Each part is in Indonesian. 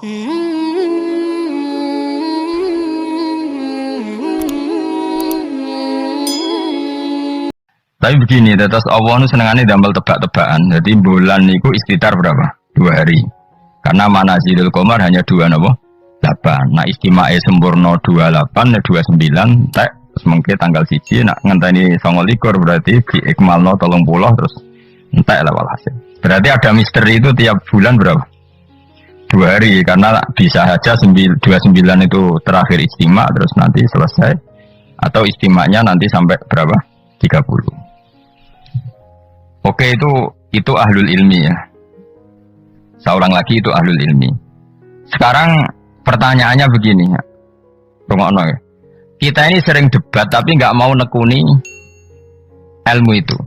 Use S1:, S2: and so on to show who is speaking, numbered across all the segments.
S1: Tapi begini, terus Allah itu senengannya damel tebak-tebakan. Jadi bulan itu istitar berapa? 2 hari. Karena manazilul qamar hanya 2 apa? 8. Nah istimae sempurna 28, 29, tak semengke tanggal 1, nak ngenteni 29 berarti di ikmalno 30 terus entek lah walhasil. Berarti ada misteri itu tiap bulan berapa? 2 hari, karena bisa saja 29 itu terakhir istimak terus nanti selesai, atau istimaknya nanti sampai berapa? 30. Oke, itu ahlul ilmi ya. Saya ulang lagi, itu ahlul ilmi. Sekarang pertanyaannya begini ya. Rungokno ya. Kita ini sering debat tapi nggak mau nekuni ilmu itu.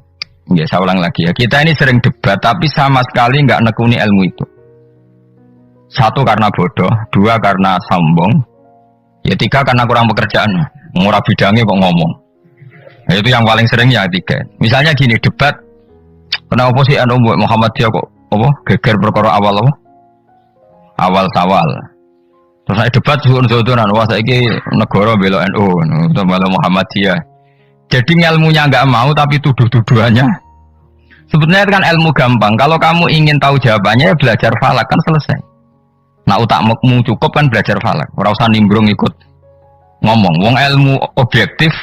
S1: Ya, saya ulang lagi ya. Kita ini sering debat tapi sama sekali nggak nekuni ilmu itu. 1 karena bodoh, 2 karena sombong, ya 3 karena kurang pekerjaan. Murah bidangnya kok ngomong. Nah, itu yang paling sering ya 3. Misalnya gini, debat. Kenapa sih Muhammadiyah kok apa geger perkara awal apa? Awal sawal. Terus saya debat suun-suunan, wah saiki negara bela NU, atau bela Muhammadiyah. Jadi ilmunya enggak mau tapi tuduh-tuduhannya. Sebetulnya kan ilmu gampang. Kalau kamu ingin tahu jawabannya ya belajar falak kan selesai. Nah utakmu cukup kan belajar falak. Ora usah nimbrung ikut ngomong. Wong ilmu objektif,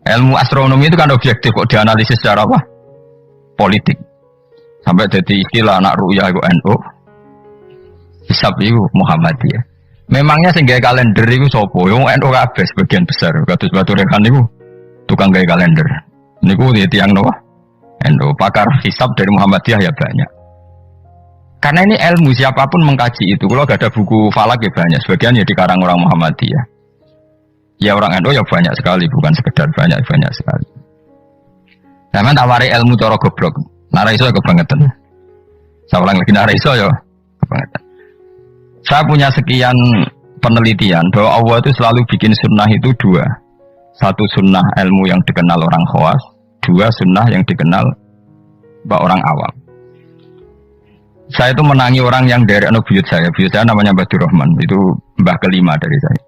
S1: ilmu astronomi itu kan objektif kok dianalisis secara apa? Politik. Sampai jadi istilah anak ru'yah itu NU, hisab itu Muhammadiyah. Memangnya sehingga kalender itu sopo, yang NU kabeh sebagian besar. Kados Batu Rehan itu tukang gaya kalender. Niku dia tiang Noah NU, pakar hisab dari Muhammadiyah ya banyak. Karena ini ilmu, siapapun mengkaji itu. Kalau gak ada buku falak ya banyak, sebagian ya dikarang orang Muhammadiyah. Ya orang NU ya banyak sekali, bukan sekedar banyak sekali. Zaman tawari ilmu cara goblok. Nara iso ya kebangetan. Saya ulang lagi, nara iso ya kebangetan. Saya punya sekian penelitian bahwa Allah itu selalu bikin sunnah itu 2. 1 sunnah ilmu yang dikenal orang khawas, 2 sunnah yang dikenal orang awam. Saya itu menangi orang yang dari buyut saya namanya Mbah Durrahman, itu mbah kelima dari saya.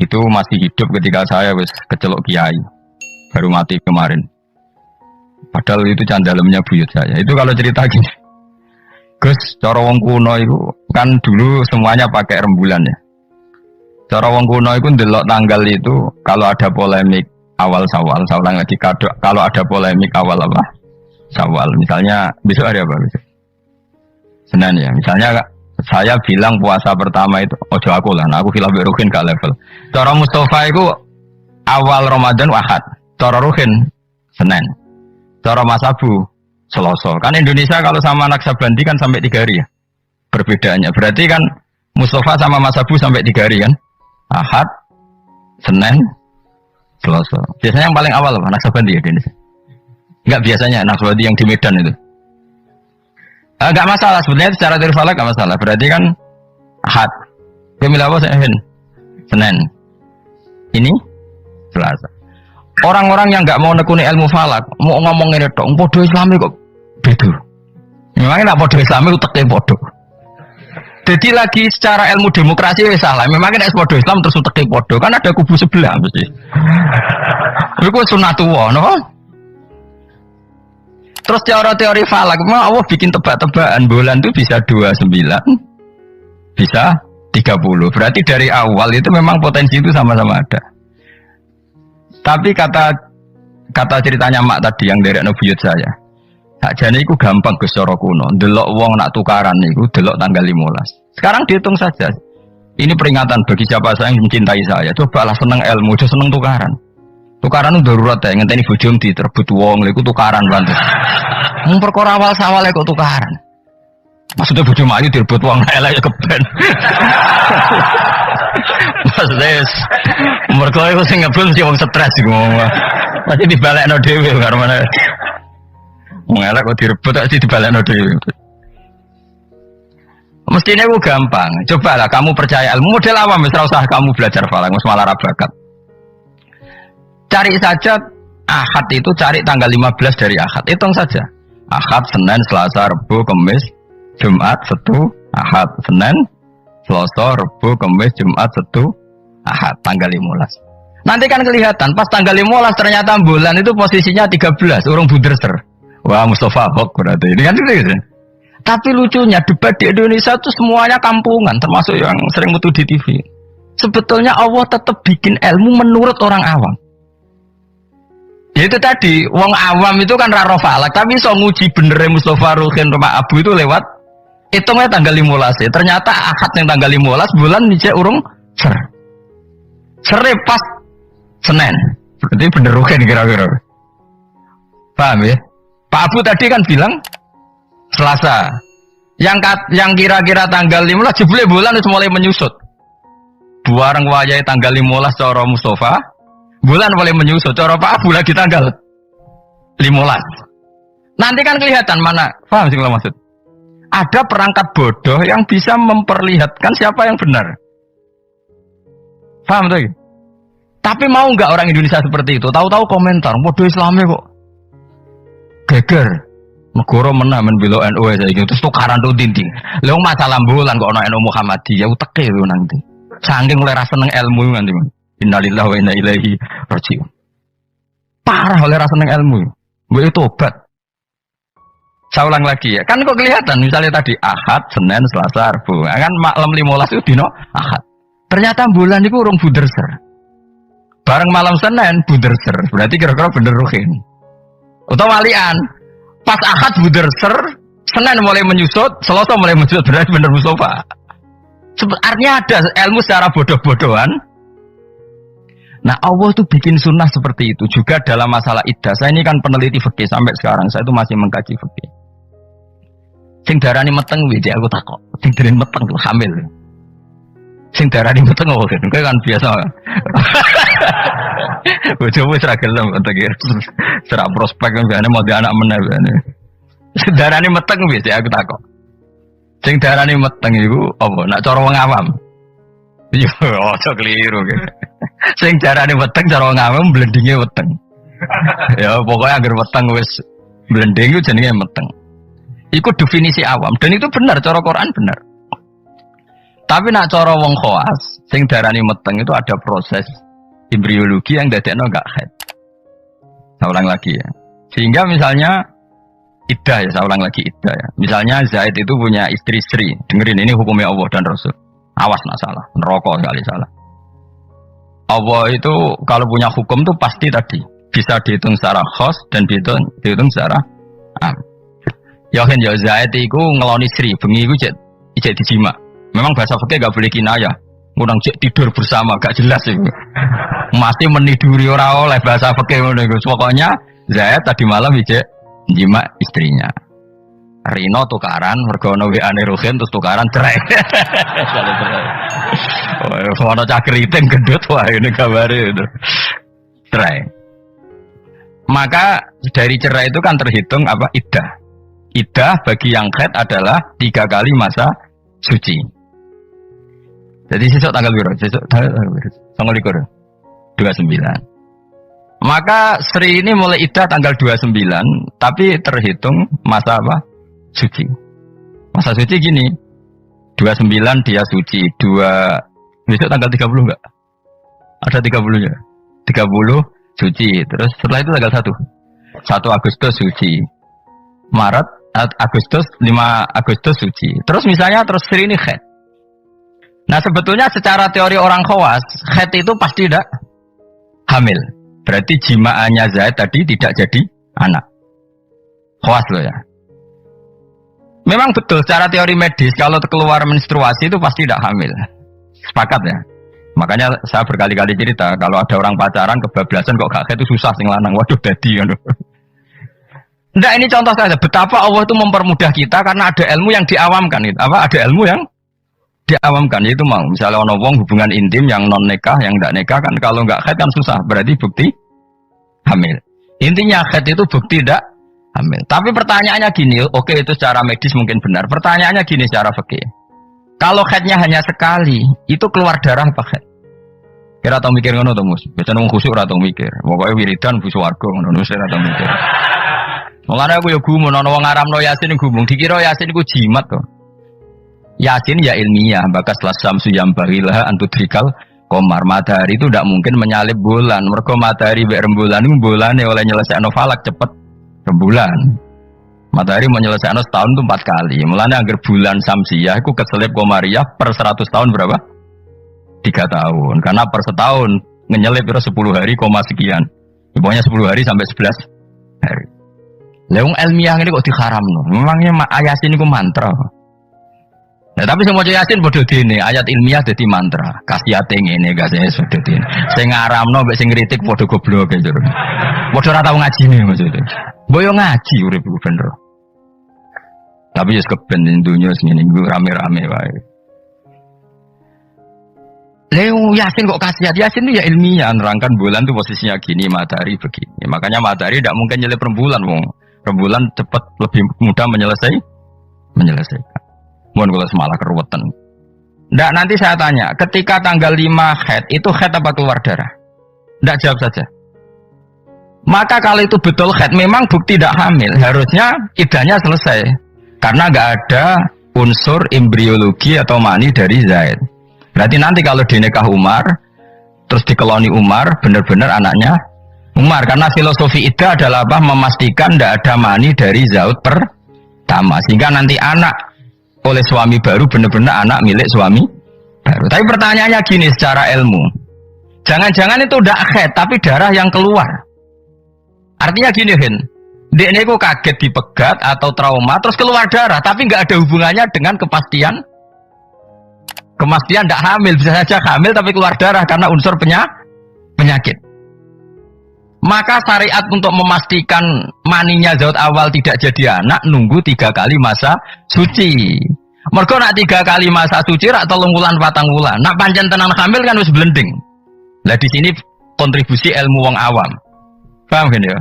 S1: Itu masih hidup ketika saya wis kecelok kiai, baru mati kemarin. Padahal itu candalemnya buyut saya. Itu kalau cerita gini, Gus, cara wong kuno itu kan dulu semuanya pakai rembulan ya. Cara wong kuno itu ndelok tanggal itu kalau ada polemik awal Syawal, saya ulang lagi, kalau ada polemik awal apa? Syawal. Misalnya besok hari apa besok? Senin ya. Misalnya saya bilang puasa pertama itu ojo aku lah, nah aku khilaf Ruhin gak level. Cara Mustafa itu awal Ramadan Ahad, cara Ruhin Senin. Cara Mas Abu Selasa. Kan Indonesia kalau sama Naksabandi kan sampai 3 hari ya. Perbedaannya. Berarti kan Mustafa sama Mas Abu sampai 3 hari kan. Ahad, Senin, Selasa. Biasanya yang paling awal apa? Naksabandi ya di Indonesia. Enggak biasanya Naksabandi yang di Medan itu. Enggak masalah sebenarnya secara teori falak enggak masalah. Berarti kan Ahad. Kemila apa Senin. Ini Selasa. Orang-orang yang nggak mau nekuni ilmu falak, mau ngomong ini dong, podo Islami kok beda. Memangnya nak podo Islami uteknya podo. Jadi lagi secara ilmu demokrasi ya salah. Memangnya nak podo Islam terus uteknya podo, kan ada kubu sebelah mesti. Itu sunatullah, no? Terus teori falak, memang Allah bikin tebak-tebakan bulan itu bisa 29, bisa 30. Berarti dari awal itu memang potensi itu sama-sama ada. Tapi kata ceritanya mak tadi yang dari buyut saya, sakjane iku gampang Gus cara kuno. Delok wong nak tukaran niku delok tanggal 15. Sekarang dihitung saja. Ini peringatan bagi siapa saya yang mencintai saya. Cobalah seneng ilmu, aja seneng tukaran. Tukaran itu darurat ya, ngenteni bojom diterbut wong niku tukaran bantu. Mung perkara awal sawal kok tukaran. Maksudnya bojom ayu direbut wong elek ya keben. Maksudnya mereka itu sing ngebul mesti wong stres iku ngomong. Pasti dibalekno dhewe karo mana. Wong elek kok direbut pasti dibalekno dhewe. Mestinya itu gampang. Cobalah kamu percaya ilmu model awam wis ora usah kamu belajar falak wis malah ra bakat. Cari saja Ahad itu cari tanggal 15 dari Ahad. Hitung saja. Ahad, Senin, Selasa, Rabu, Kamis, Jumat, Sabtu, Ahad, Senin, Selasa, Rebo, Kamis, Jumat, Sabtu, Ahad, tanggal 15. Nanti kan kelihatan, pas tanggal 15 ternyata bulan itu posisinya 13, orang buderser. Wah, Mustafa Hok berarti. Ini kan gitu. Tapi lucunya, debat di Indonesia itu semuanya kampungan, termasuk yang sering mutu di TV. Sebetulnya Allah tetap bikin ilmu menurut orang awam. Ya itu tadi, wong awam itu kan raro falak, tapi so nguji benernya Mustafa Ruhin Rumah Abu itu lewat hitungnya tanggal 15 ya. Ternyata Ahad yang tanggal 15 bulan nih urung ser. Sere pas Senin. Berarti bener Ruhin kira-kira. Paham ya? Pak Abu tadi kan bilang Selasa. Yang kira-kira tanggal 15 jebule bulan itu mulai menyusut. Buareng wayahe tanggal 15 cara Mustafa, bulan mulai menyusut. Cara Pak Abu lagi tanggal 15. Nanti kan kelihatan mana. Paham sih kalau maksud? Ada perangkat bodoh yang bisa memperlihatkan siapa yang benar. Paham tuh? Tapi mau nggak orang Indonesia seperti itu? Tahu-tahu komentar, bodoh Islamnya kok geger. Negara menang membela NU aja gitu. Terus tukaran tuh tinting. Leung masalah bulan kok ono NU Muhammadiyah uteke lu nanti. Saking oleh rasa seneng ilmu nanti. Innalillahi wa inna ilaihi raji'un. Parah oleh rasa seneng ilmu. Gue tobat. Saya ulang lagi ya, kan kok kelihatan misalnya tadi Ahad, Senin, Selasa, Rabu, kan malam 15 itu dino Ahad. Ternyata bulan itu urung buderser. Bareng malam Senin buderser, berarti kira-kira bener Ruhin. Atau walian, pas Ahad buderser, Senin mulai menyusut, Selasa mulai menyusut, berarti bener Mustafa. Artinya ada ilmu secara bodoh-bodohan. Nah Allah tuh bikin sunnah seperti itu juga dalam masalah iddah. Saya ini kan peneliti fikih sampai sekarang, saya itu masih mengkaji fikih. Sing darani meteng wiji aku takok. Sing darani meteng tuh hamil. Sing darani meteng kok kan biasa. Bojomu wis ra gelem iki. Serak prospek kan biasane mau di anak meneh biasane. Sing darani meteng wiji aku takok. Sing darani meteng iku apa? Nak cara wong awam. Yo aja keliru gitu. Sing darani meteng cara wong awam blendinge weteng. Ya pokoknya agar weteng wis blending iku jenenge meteng. Iku definisi awam dan itu benar cara Quran benar. Tapi nak cara wong khawas sing darani meteng itu ada proses embriologi yang dadekno enggak haid. Saya ulang lagi ya. Sehingga misalnya iddah ya, saya ulang lagi iddah ya. Misalnya Zaid itu punya istri Sri. Dengerin ini hukumnya Allah dan Rasul. Awas nak salah, neraka sekali salah. Allah itu kalau punya hukum tuh pasti tadi bisa dihitung secara khos dan dihitung secara am. Yakin ya Zaid itu ngeloni Sri, bengi itu ijek dijima. Memang bahasa fikih gak boleh kinayah. Ngundang cek tidur bersama, gak jelas itu. Masih meniduri orang oleh bahasa fikih ngono iku. Pokoknya Zaid tadi malam ijek jima istrinya. Rino tukaran, mergo ono WA-ne Ruhin terus tukaran cerai. Oh, ono cah keriting gendut wah ini kabare itu. Cerai. Maka dari cerai itu kan terhitung apa? Iddah. Iddah bagi yang haid adalah 3 kali masa suci. Jadi sesuk tanggal berapa? Sesuk tanggal 29. Maka Sri ini mulai iddah tanggal 29, tapi terhitung masa apa? Suci. Masa suci gini. 29 dia suci, besok tanggal 30 enggak? Ada 30-nya. 30 suci. Terus setelah itu tanggal 1 Agustus suci. Maret Agustus 5 Agustus suci. Terus misalnya terus Sri ini haid. Nah sebetulnya secara teori orang khawas haid itu pasti tidak hamil. Berarti jimaannya Zaid tadi tidak jadi anak. Khawas loh ya. Memang betul secara teori medis kalau keluar menstruasi itu pasti tidak hamil. Sepakat ya. Makanya saya berkali-kali cerita kalau ada orang pacaran kebablasan kok gak haid itu susah sing lanang. Waduh dadi ngono. Nggak, ini contoh saja betapa Allah itu mempermudah kita karena ada ilmu yang diawamkan gitu. Apa ada ilmu yang diawamkan yaitu mau misalnya ono wong hubungan intim yang non nikah yang enggak nikah kan kalau enggak haid kan susah berarti bukti hamil. Intinya haid itu bukti tidak hamil. Tapi pertanyaannya gini, oke itu secara medis mungkin benar. Pertanyaannya gini secara fikih. Kalau haidnya hanya sekali, itu keluar darah apa haid? Kira tau mikir ngono to, Mus? Biasane wong khusuk ora tau mikir. Pokoke wiridan bu swarga ngono ora tau mikir. Mulane aku ya gumun ana wong ngaramno Yasin gumun, dikira Yasin iku jimat to. Yasin ya ilmiah, bakas lasam suyam barilah antudrikal komar. Matahari itu tidak mungkin menyalip bulan. Mergo matahari be rembulan itu bulan oleh nyelesaikan falak cepet rembulan. Matahari menyelesaikan setahun itu 4 kali. Mulanya agar bulan samsiah itu keselip komariah per 100 tahun berapa? 3 tahun. Karena per setahun ngenyelip itu 10 hari koma sekian. Pokoknya 10 hari sampai 11 hari. Leung ilmiah ini kok diharamno. Memangnya Yasin itu mantra. Nah, tapi semua Yasin bodoh dene, ayat ilmiah jadi mantra. Kasihate ngene kasih bodoh dene. Sing ngaramno mbek sing ngritik padha goblok gitu. Padha ora tau ngajine maksudnya. Boyo ngaji urip iku bener. Tapi wis keben ning dunya sing ngene iku rame-rame wae. Leung Yasin kok kasihat? Yasin itu ya ilmiah, nerangkan bulan itu posisinya gini, matahari begini. Makanya matahari tidak mungkin nyelip rembulan, rembulan cepat lebih mudah menyelesaikan. Mohon kalau semalah keruwetan. Nggak, nanti saya tanya, ketika tanggal 5 haid, itu haid apa keluar darah? Nggak, jawab saja. Maka kalau itu betul haid, memang bukti tidak hamil. Harusnya iddahnya selesai. Karena nggak ada unsur embriologi atau mani dari Zaid. Berarti nanti kalau dinikah Umar, terus dikeloni Umar, benar-benar anaknya Umar. Karena filosofi iddah adalah apa? Memastikan tidak ada mani dari Zaud pertama. Sehingga nanti anak oleh suami baru benar-benar anak milik suami baru. Tapi pertanyaannya gini secara ilmu. Jangan-jangan itu tidak haid, tapi darah yang keluar. Artinya gini, Hin. Dia kok kaget dipegat atau trauma, terus keluar darah. Tapi nggak ada hubungannya dengan kepastian tidak hamil, bisa saja hamil tapi keluar darah karena unsur penyakit. Maka syariat untuk memastikan maninya Zaud awal tidak jadi anak nunggu 3 kali masa suci. Mergo nak 3 kali masa suci rak 3 wulan 4 wulan. Nak pancen tenan hamil kan wis blending. Lah di sini kontribusi ilmu wong awam. Paham kan ya?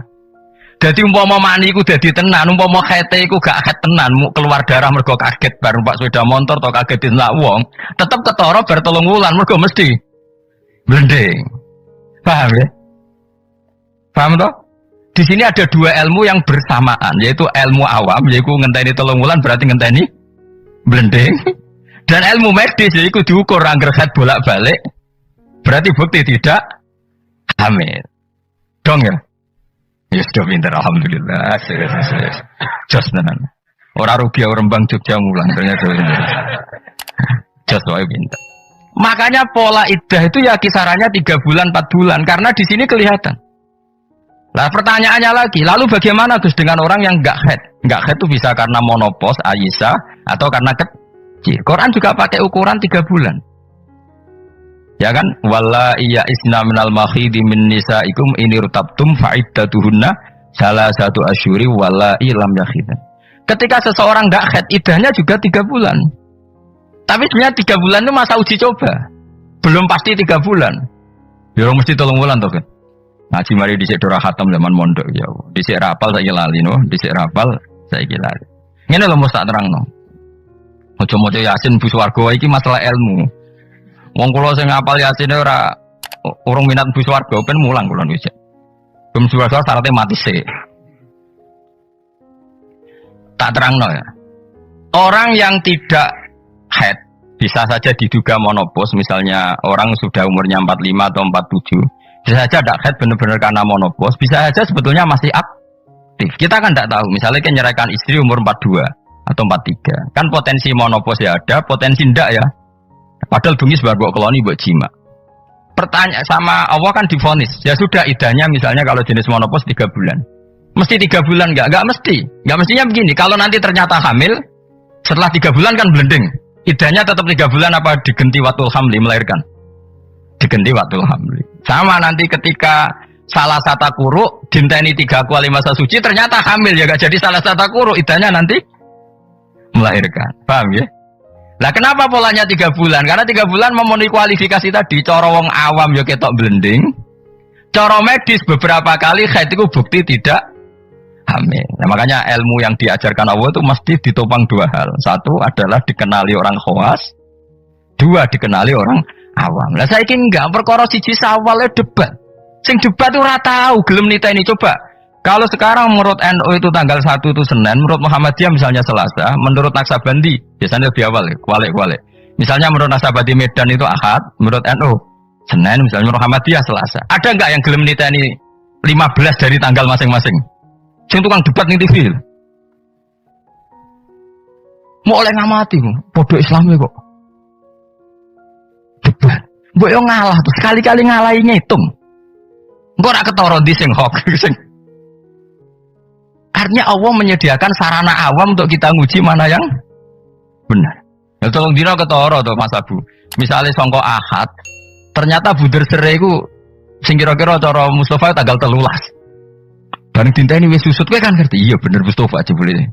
S1: Jadi umpama mani iku dadi tenan, umpama khete iku gak khet tenan, keluar darah mergo kaget bar numpak sepeda motor atau kaget dilak wong, tetep ketara bar 3 wulan mergo mesti blending. Paham ya? Paham toh? Di sini ada 2 ilmu yang bersamaan, yaitu ilmu awam, yaitu ngenteni 3 wulan berarti ngenteni blending, dan ilmu medis yaitu diukur angger khet bolak-balik, berarti bukti tidak hamil. Dong ya? Ya sudah pintar, alhamdulillah. Just tenan. Orang rugi orang Rembang Jogja mulan ternyata. Just wae pintar. Makanya pola iddah itu ya kisarannya 3 bulan 4 bulan karena di sini kelihatan. Nah pertanyaannya lagi, lalu bagaimana Gus dengan orang yang enggak haid? Enggak haid itu bisa karena monopos, Aisyah atau karena kecil. Quran juga pakai ukuran 3 bulan. Ya kan, walla iya isna minal makhidi min nisaikum ini rutabtum fa'iddatuhunna salah satu asyuri walla ilam yakhidan. Ketika seseorang enggak haid, iddahnya juga 3 bulan. Tapi sebenarnya 3 bulan itu masa uji coba. Belum pasti 3 bulan. Ya mesti 3 bulan toh kan. Ngaji mari dhisik dora khatam zaman mondok ya. Dhisik rapal saiki lali no, dhisik rapal saiki lali. Ngene lho mesti tak terangno. Maca-maca Yasin bu swarga iki masalah ilmu. Wong kula sing ngapal Yasin ora urung minat bu swarga ben mulang kula dhisik. Bu swarga syaratnya mati sik. Tak terangno ya. Orang yang tidak haid bisa saja diduga monopos, misalnya orang sudah umurnya 45 atau 47. Bisa saja tidak haid benar-benar karena monopos, bisa saja sebetulnya masih aktif. Kita kan tidak tahu, misalnya kan nyerahkan istri umur 42 atau 43. Kan potensi monopos ya ada, potensi tidak ya. Padahal bungis baru keloni buat jima. Pertanyaan sama Allah kan divonis. Ya sudah iddahnya misalnya kalau jenis monopos 3 bulan. Mesti 3 bulan enggak? Enggak mesti. Enggak mestinya begini. Kalau nanti ternyata hamil, setelah 3 bulan kan blending. Iddahnya tetap 3 bulan apa digenti watul hamli melahirkan? Digenti watul hamli. Sama nanti ketika salah satu kuruk dinteni 3 kali masa suci ternyata hamil ya enggak jadi salah satu kuruk iddahnya nanti melahirkan. Paham ya? Lah kenapa polanya 3 bulan? Karena 3 bulan memenuhi kualifikasi tadi. Cara wong awam ya ketok blending. Cara medis beberapa kali haid itu bukti tidak hamil. Nah, makanya ilmu yang diajarkan Allah itu mesti ditopang 2 hal. 1 adalah dikenali orang khawas. 2 dikenali orang awam. Lah saiki enggak perkara siji sawale debat. Sing debat ora tahu gelem niteni coba. Kalau sekarang menurut NU itu tanggal 1 itu Senin, menurut Muhammadiyah misalnya Selasa, menurut Naksabandi biasanya lebih awal, kualik. Misalnya menurut Naksabandi Medan itu Ahad, menurut NU Senin, misalnya menurut Muhammadiyah Selasa. Ada nggak yang gelem niteni 15 dari tanggal masing-masing? Sing tukang debat ning TV. Mau oleh ngamati, podo Islami kok. Debat. Mbok yo ngalah tuh, sekali-kali ngalahi ngitung. Engko ora ketara ndi sing hok sing. Artinya Allah menyediakan sarana awam untuk kita nguji mana yang benar. Ya tolong dina ketara to Mas Abu. Misale sangka Ahad, ternyata buder sere iku sing kira-kira cara Mustafa tanggal 13. Bareng dinteni wis susut kowe kan ngerti. Iya bener Mustafa jebule.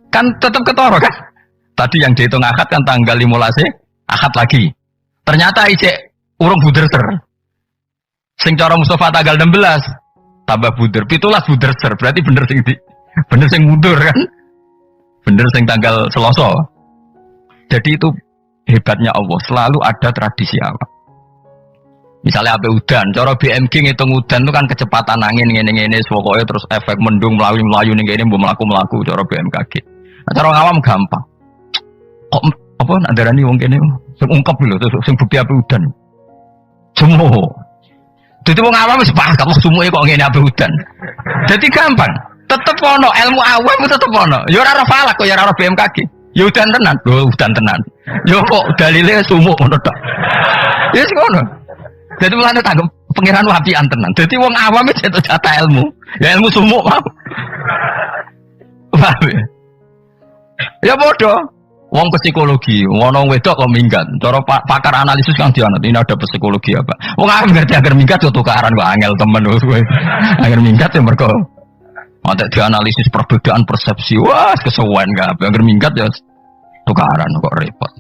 S1: Kan tetap ketara kan? Tadi yang dihitung Ahad kan tanggal 15 Ahad lagi. Ternyata isek urung buder ser. Sing cara Mustafa tanggal 16 tambah buder 17 buder ser. Berarti bener sing mundur kan? Bener sing tanggal Selasa. Jadi itu hebatnya Allah, selalu ada tradisi awal. Misalnya ape udan, cara BMG ngitung udan itu kan kecepatan angin ngene-ngene pokoknya terus efek mendung melayu ning kene mbok mlaku-mlaku cara BMKG. Nah, cara awam gampang. Kok apa ndarani wong kene sing ungkep lho sing bukti ape udan. Semua. Jadi wong awam wis sepakat semua kok ngene ape udan. Jadi gampang. Tetep ono ilmu awam tetep ono. Ya ora falak kok ya ora BMKG. Ya udan tenan. Lho udan tenan. Ya kok dalile sumuk ngono tok. Ya sing ngono. Jadi mulane tanggep pengiran wapian tenan. Jadi wong awam wis entuk jatah ilmu. Ya ilmu sumuk wae. Paham ya? Ya bodoh. Wong psikologi, ngono wedok kok minggat. Cara pakar analisis kan dianut, ini ada psikologi apa. Wong awam ngerti agar minggat yo tukaran kok angel temen kowe. Agar minggat ya mergo ada dianalisis perbedaan persepsi. Wah, kesuwen kabeh. Agar minggat ya tukaran kok repot.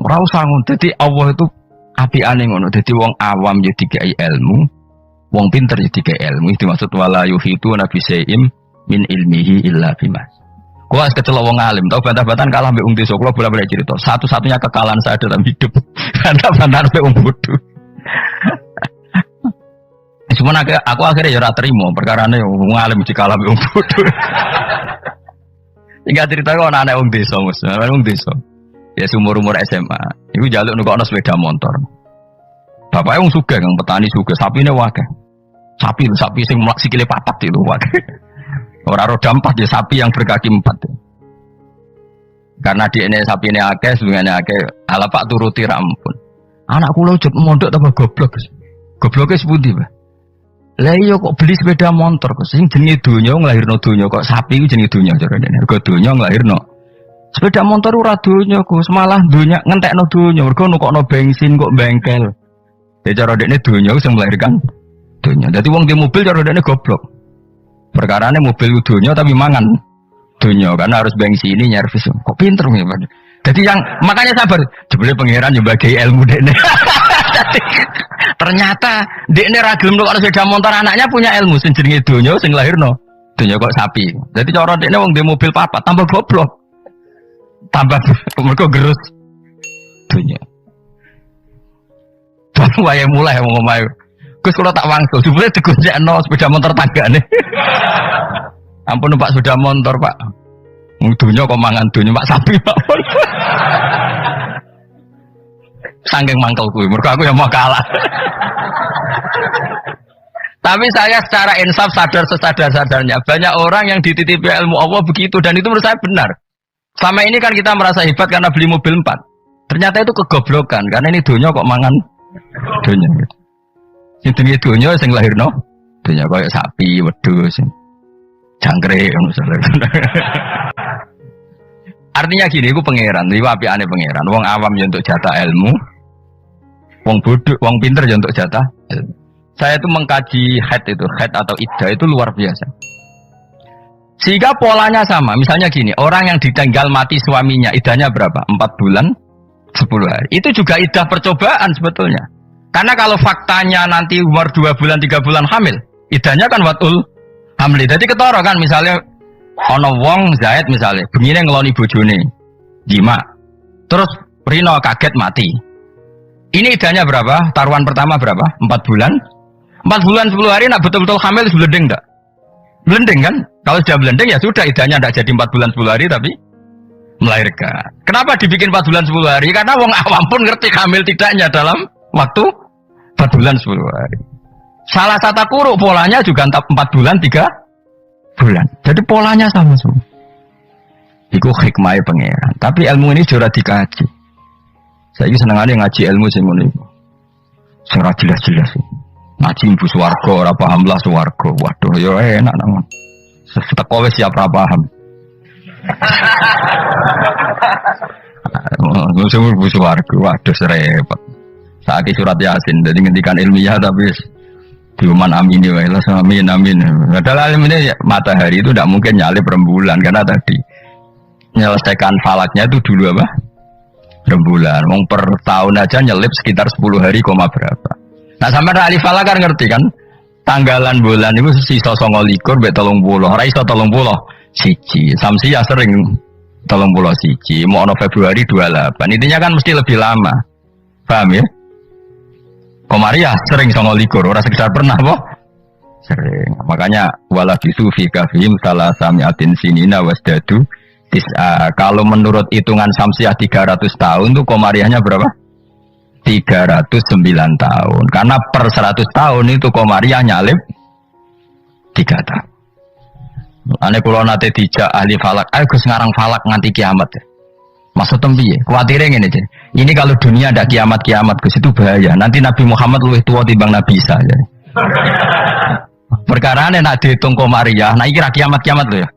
S1: Ora usah ngono. Dadi Allah itu apiane ngono. Dadi wong awam ya dikai ilmu, wong pinter ya dikai ilmu. Itu maksud wala yuhitu nabi saim min ilmihi illa bima. Gua kecelok wong alim, tau bantah-bantahan kalah mbek wong desa. Kula bolak-balik cerita. Satu-satunya kekalahan saya dalam hidup bantah-bantahan mbek wong bodoh. Cuman aku akhirnya ya ora terima perkarane wong alim dikalah mbek wong bodoh. Hingga cerita kok ana anak wong desa, Mas. Wong desa. Ya umur-umur SMA. Iku njaluk nukokno sepeda motor. Bapaknya wong sugih, Kang petani sugih, sapine wae. Sapi sing sikile papat itu wae. Orang roda 4 ya sapi yang berkaki 4 ya. Karena di ini sapi ini akeh, sebenarnya akeh. Ala pak turuti rampun. Anak kula jep mondok tambah goblok. Gobloknya sepundi, Pak? Lah iya kok beli sepeda motor kok sing jenenge donya nglahirno donya kok sapi ku jenenge donya cara dene. Mergo donya nglahirno. Sepeda motor ora donya kok, semalah donya ngentekno donya. Mergo nukokno bensin kok bengkel. Ya cara dene donya sing melahirkan donya. Dadi wong di mobil cara dene goblok. Perkarane mobil dunia tapi mangan dunia karena harus bensin ini nyervis. Kok pinter nih Pak? Jadi yang makanya sabar. Jebule pangeran yo bagi ilmu dekne. Ternyata dekne ra gelem kok sepeda motor anaknya punya ilmu sing jenenge dunia sing lahirno. Dunia kok sapi. Jadi cara dekne wong di mobil papat tambah goblok. Tambah mergo gerus dunia. Wae mulai wong omahe. Gus kalau tak wangsul, sebenarnya digonjekno sepeda motor tanggane. Ampun numpak sepeda motor Pak. Dunya kok mangan dunya Pak sapi Pak. Saking mangkel kuwi, mergo aku yang mau kalah. Tapi saya secara insaf sadar sesadar-sadarnya banyak orang yang dititipi ilmu Allah begitu dan itu menurut saya benar. Selama ini kan kita merasa hebat karena beli mobil 4. Ternyata itu kegoblokan karena ini dunya kok mangan dunya gitu. Sing dunya dunya sing lahirno dunya koyo sapi, wedhus, jangkrik ngono Artinya gini, iku pangeran, iki apikane pangeran. Wong awam yo untuk jatah ilmu, wong bodoh, wong pinter yo untuk jatah ilmu. Saya itu mengkaji haid atau iddah itu luar biasa. Sehingga polanya sama. Misalnya gini, orang yang ditinggal mati suaminya, iddahnya berapa? 4 bulan, 10 hari. Itu juga iddah percobaan sebetulnya. Karena kalau faktanya nanti umur 2 bulan, 3 bulan hamil, iddahnya kan watul hamli. Jadi ketara kan misalnya ono wong Zaid misalnya, begini ngeloni bojone, jima. Terus Rino kaget mati. Ini iddahnya berapa? Taruhan pertama berapa? 4 bulan, 4 bulan 10 hari nak betul-betul hamil blending enggak? Blending kan? Kalau sudah blending ya sudah idahnya enggak jadi 4 bulan 10 hari tapi melahirkan. Kenapa dibikin 4 bulan 10 hari? Karena wong awam pun ngerti hamil tidaknya dalam waktu 4 bulan 10 hari. Salah satu kuruk polanya juga 4 bulan 3 bulan. Jadi polanya sama semua. Iku hikmahnya pangeran. Tapi ilmu ini sudah dikaji. Saya ini seneng aja ngaji ilmu sing ngono iku. Sing ora jelas-jelas. Ngaji ibu swarga ora paham lah swarga. Waduh ya enak nang. Seteko wis siap ora paham. Sing ibu swarga waduh repot. Saiki surat Yasin dadi ngendikan ilmiah tapi diuman amin ya Allah amin amin. Padahal ini matahari itu tidak mungkin nyalip rembulan karena tadi menyelesaikan falaknya itu dulu apa? Rembulan. Wong per tahun aja nyelip sekitar 10 hari koma berapa. Nah sampai ahli falak kan ngerti kan? Tanggalan bulan itu sisa 29 mbek 30. Ora iso 30 siji. Samsia sering 30 siji. Mau ono Februari 28. Intinya kan mesti lebih lama. Paham ya? Komariah sering 29. Ora sekedar pernah apa? Sering. Makanya wala bisu fi kafihim salasamiatin sinina wasdadu. Kalau menurut hitungan Samsiah 300 tahun tuh Komariahnya berapa? 309 tahun. Karena per 100 tahun itu Komariah nyalip 3 tahun. Ane kula nate dijak ahli falak, ayo Gus ngarang falak nganti kiamat. Maksud piye? Kuwatire ngene iki. Ini kalau dunia ada kiamat-kiamat Gus itu bahaya. Nanti Nabi Muhammad luwih tua timbang Nabi Isa. Perkarane nek diitung Komariah, nah iki ra kiamat-kiamat lho ya.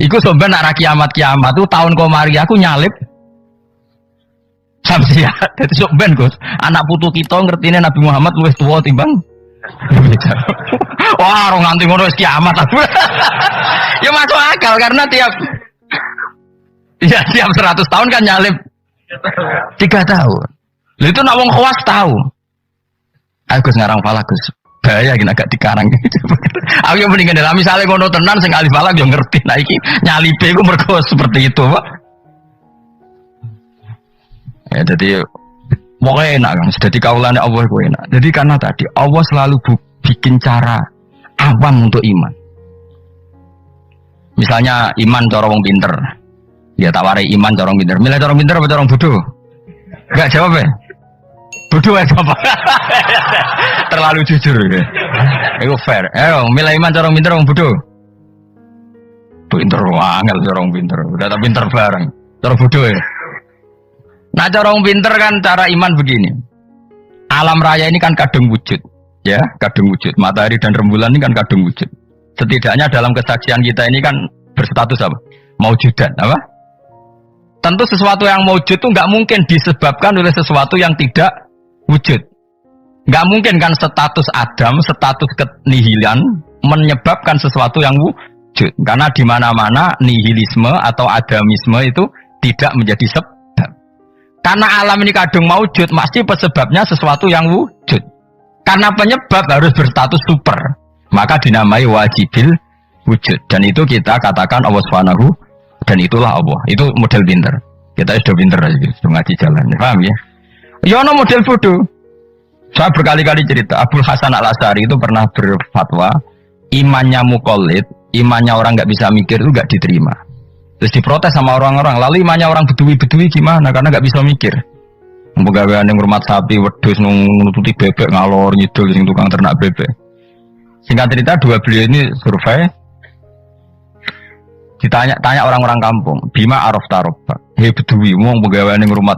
S1: Iku sampeyan nak kiamat-kiamat tuh tahun Komariah aku nyalip Samsiah. Dadi sok ben Gus, anak putu kita ngertine Nabi Muhammad luwih tuwa timbang. Wah, ora nganti ngono wis kiamat. Ya masuk akal karena tiap 100 tahun kan nyalip 3 tahun. Lha itu nak wong khawas tahu. Aku ngarang falak Gus. Bahaya gini agak dikarang gitu. Aku yang mendingan dalam misalnya ngono tenan sing alif falak yo ngerti. Nah iki nyalipe iku mergo seperti itu, Pak. Ya jadi pokoknya enak kan. Jadi kaulane Allah ku enak. Jadi karena tadi Allah selalu bikin cara awam untuk iman. Misalnya iman cara wong pinter. Ya tawari iman cara wong pinter. Milih cara pinter apa cara bodoh? Enggak jawab ya. Bodoh ya apa? Terlalu jujur ya. Itu fair. Ayo, milih iman cara pinter wong bodoh. Pinter banget cara wong pinter. Udah tak pinter bareng. Cara bodoh ya. Nah, cara wong pinter kan cara iman begini. Alam raya ini kan kadung wujud. Ya, kadung wujud. Matahari dan rembulan ini kan kadung wujud. Setidaknya dalam kesaksian kita ini kan berstatus apa? Maujudan, apa? Tentu sesuatu yang maujud itu nggak mungkin disebabkan oleh sesuatu yang tidak wujud. Nggak mungkin kan status Adam, status kenihilan menyebabkan sesuatu yang wujud. Karena di mana-mana nihilisme atau adamisme itu tidak menjadi sebab. Karena alam ini kadung maujud, pasti sebabnya sesuatu yang wujud. Karena penyebab harus berstatus super, maka dinamai wajibil wujud. Dan itu kita katakan Allah Subhanahu, dan itulah Allah. Itu model pinter. Kita sudah pinter aja, sudah ngaji jalan. Paham ya? Ya no model bodoh. Saya berkali-kali cerita, Abul Hasan Al-Asy'ari itu pernah berfatwa, imannya muqallid, imannya orang nggak bisa mikir itu nggak diterima. Terus diprotes sama orang-orang, lalu imannya orang bedui-bedui gimana? Karena nggak bisa mikir. Pegawaian yang rumah sapi, wedhus, nututi bebek, ngalor, ngidul, sing tukang ternak bebek. Singkat cerita, dua beliau ini survei, ditanya orang-orang kampung, Bima Araf Tarobak, hei bedui, mau pegawaian yang rumah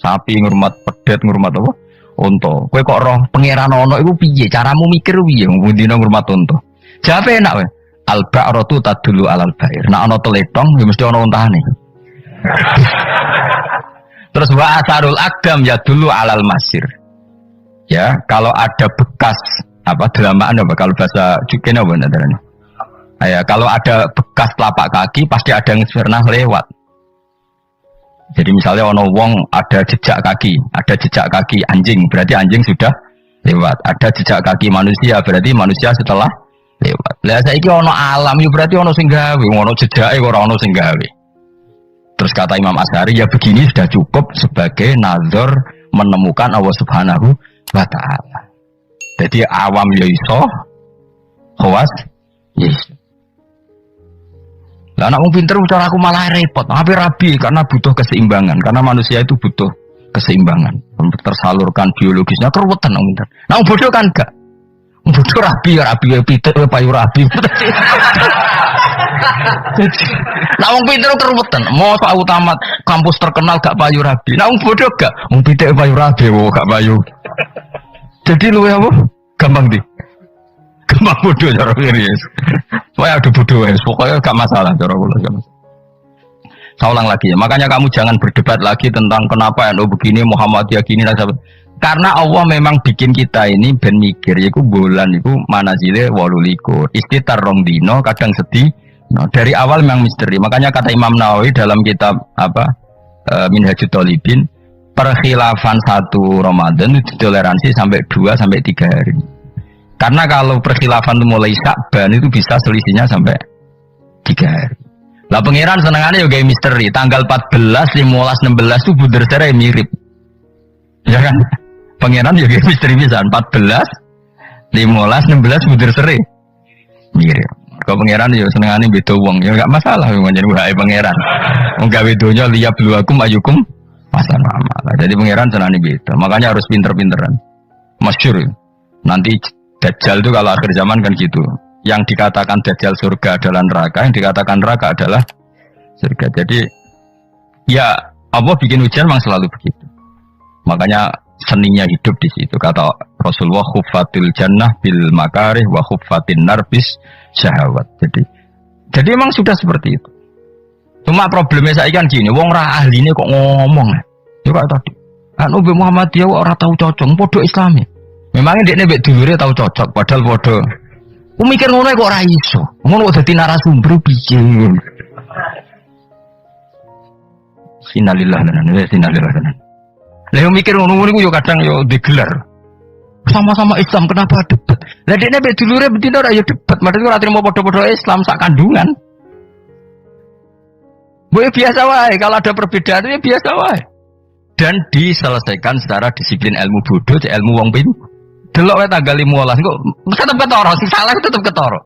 S1: sapi, ngurmat pedet, ngurmat apa? Unta. Kowe kok roh pangeran ono iku piye? Caramu mikir piye wong dina ngurmat unta? Jawabe enak wae. Al-ba'ratu tadullu alal ba'ir. Nek ana teletong ya mesti ana untane. Terus wa asarul aqdam ya dulu alal masir. Ya, kalau ada bekas apa delamaan apa kalau bahasa Jukene apa namanya? Ya, kalau ada bekas telapak kaki pasti ada yang pernah lewat. Jadi misalnya ono wong ada jejak kaki anjing, berarti anjing sudah lewat. Ada jejak kaki manusia, berarti manusia setelah lewat. Lah saiki ono alam, ya berarti ono sing gawe, ono jejake ora ono sing gawe. Terus kata Imam Asy'ari, ya begini sudah cukup sebagai nazar menemukan Allah Subhanahu wa taala. Jadi awam ya iso, khawas yes. Lah anak wong pinter cara aku malah repot, tapi rabi karena butuh keseimbangan, karena manusia itu butuh keseimbangan untuk tersalurkan biologisnya keruwetan wong pinter. Nah wong bodoh kan enggak. Wong bodoh rabi pitik payu rabi. Nah wong pinter keruwetan, mau sak tamat kampus terkenal gak payu rabi. Nah wong bodoh gak, wong pitik payu rabi gak payu. Jadi lu apa? Gampang di. Gampang bodoh cara ini. Pokoknya ada bodoh ya, pokoknya gak masalah cara kula. Saya ulang lagi ya, makanya kamu jangan berdebat lagi tentang kenapa NU begini, Muhammadiyah gini, karena Allah memang bikin kita ini ben mikir, yaitu bulan itu manazile 18, istitar rong dino, kadang sedih. Nah, dari awal memang misteri, makanya kata Imam Nawawi dalam kitab Minhajut Thalibin, perkhilafan 1 Ramadan itu ditoleransi sampai 2 sampai 3 hari. Karena kalau perkhilafan itu mulai Sya'ban itu bisa selisihnya sampai 3 hari. Lah pangeran senengannya juga misteri. Tanggal 14, 15, 16 itu bunder serai mirip. Ya kan? Pangeran juga misteri bisa 14, 15, 16 bunder serai mirip. Kalau pangeran ya senengannya beda wong. Ya enggak masalah menjadi wahai pangeran. Enggak bedonya liya bluakum ayukum masan amal. Jadi pangeran senengannya beda. Makanya harus pinter-pinteran. Masyhur. Nanti Dajjal itu kalau akhir zaman kan gitu. Yang dikatakan Dajjal surga adalah neraka, yang dikatakan neraka adalah surga. Jadi ya Allah bikin ujian memang selalu begitu. Makanya seninya hidup di situ. Kata Rasulullah, khuffatil jannah bil makarih wa khuffatin nar bis syahawat. Jadi memang sudah seperti itu. Cuma problemnya saya kan gini, wong ra ahline kok ngomong. Ya kok tadi. Anu Muhammadiyah ora tahu cocok, podo Islami. Memangnya dia nebek dulure tahu cocok, padahal podo. Aku mikir ngono kok ora iso. Ngono dadi narasumber piye. Sinalillah tenan, sinalillah tenan. Lah mikir ngono niku yo kadang yo digelar. Sama-sama Islam kenapa debat? Lah dekne nebek dulure betina ora yo debat, padahal ora trimo podo-podo Islam sak kandungan. Boleh biasa wae, kalau ada perbedaan ya biasa wae. Dan diselesaikan secara disiplin ilmu bodoh, ilmu wong pin. Delok wae tanggal 15 kok tetep ketara, sing salah tetep ketara.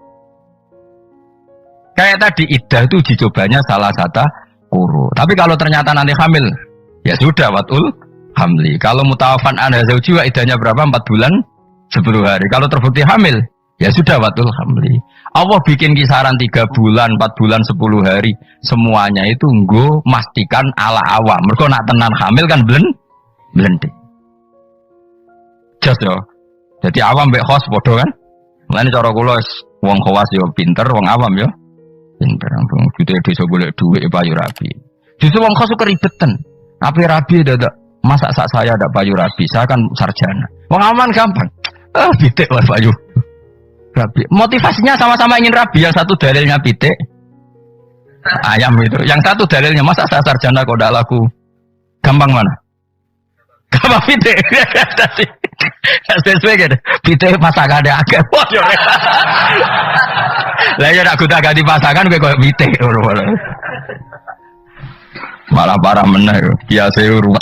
S1: Kayak tadi iddah itu uji cobanya salah satu kuru. Tapi kalau ternyata nanti hamil, ya sudah watul hamli. Kalau mutawafan anda zauji wa iddahnya berapa? 4 bulan 10 hari. Kalau terbukti hamil, ya sudah watul hamli. Allah bikin kisaran 3 bulan, 4 bulan, 10 hari. Semuanya itu nggo mastikan ala awam. Mergo nak tenan hamil kan blending. Just yo. Jadi awam mbek khos padha kan? Mulane cara kula wong khawas yo pinter, wong awam yo pinter. Wong gede desa golek dhuwit payu rabi. Justru wong khos keribetan. Ape rabi dadak masak sak saya ada payu rabi. Saya kan sarjana. Wong aman gampang. Pitik wae payu rabi. Motivasinya sama-sama ingin rabi. Yang satu dalilnya pitik ayam itu. Yang satu dalilnya masak saya sarjana kok ndak laku. Gampang mana? Gampang pitik. Sesuai gitu, pitik pasangan ada agak bodoh. Lah ya nak kuda ganti pasangan gue kayak pitik, malah parah meneh, biasa rumah.